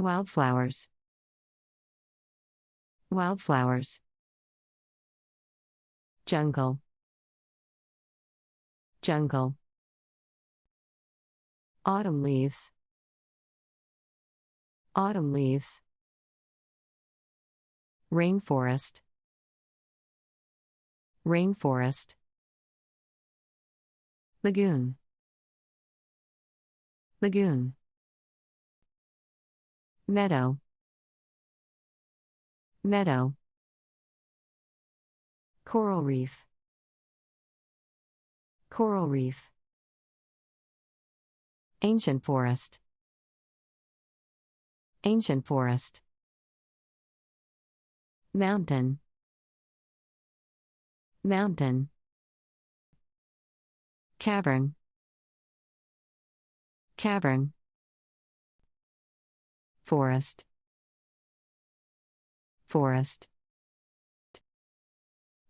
Wildflowers. Wildflowers. Jungle. Jungle. Autumn leaves. Autumn leaves. Rainforest. Rainforest. Lagoon. Lagoon. Meadow. Meadow. Coral reef. Coral reef. Ancient forest. Ancient forest. Mountain. Mountain. Cavern. Cavern. Forest. Forest.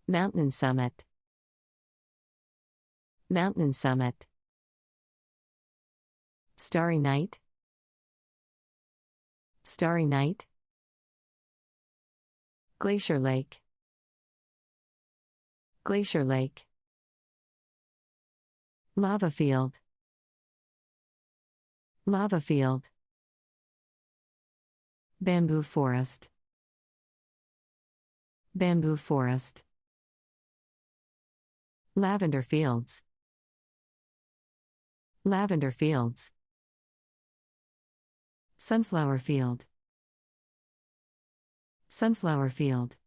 Mountain summit. Mountain summit. Starry night. Starry night. Glacier lake. Glacier lake. Lava field. Lava field. Bamboo forest. Bamboo forest. Lavender fields. Lavender fields. Sunflower field. Sunflower field.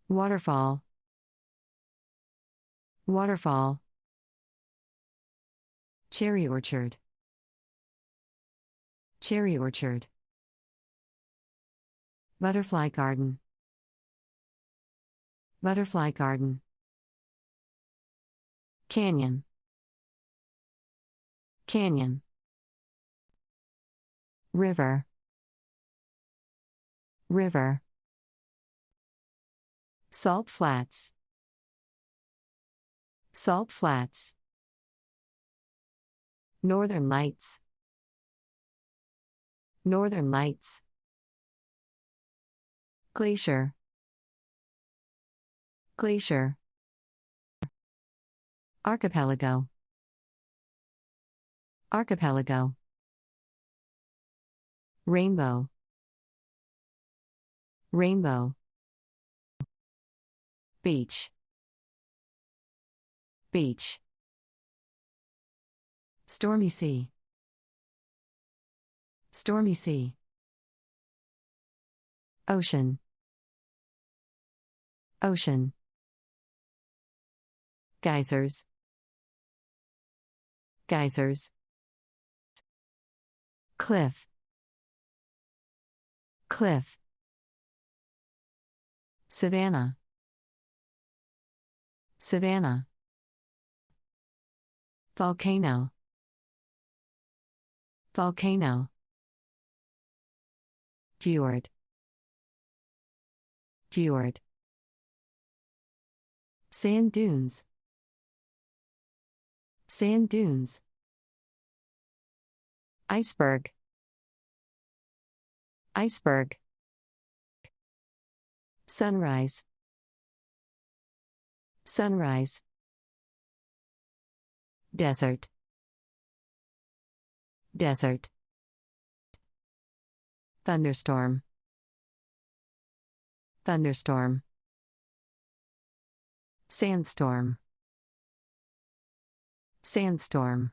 Waterfall. Waterfall. Cherry orchard. Cherry orchard. Butterfly garden. Butterfly garden. Canyon. Canyon. River. River. Salt flats. Salt flats. Northern lights. Northern lights. Glacier. Glacier. Archipelago. Archipelago. Rainbow. Rainbow. Beach. Beach. Stormy sea. Stormy sea. Ocean. Ocean. Geysers. Geysers. Cliff. Cliff. Savannah. Savannah. Volcano. Volcano. Fjord. Fjord. Sand dunes. Sand dunes. Iceberg. Iceberg. Sunrise. Sunrise. Desert. Desert. Thunderstorm. Thunderstorm. Sandstorm. Sandstorm.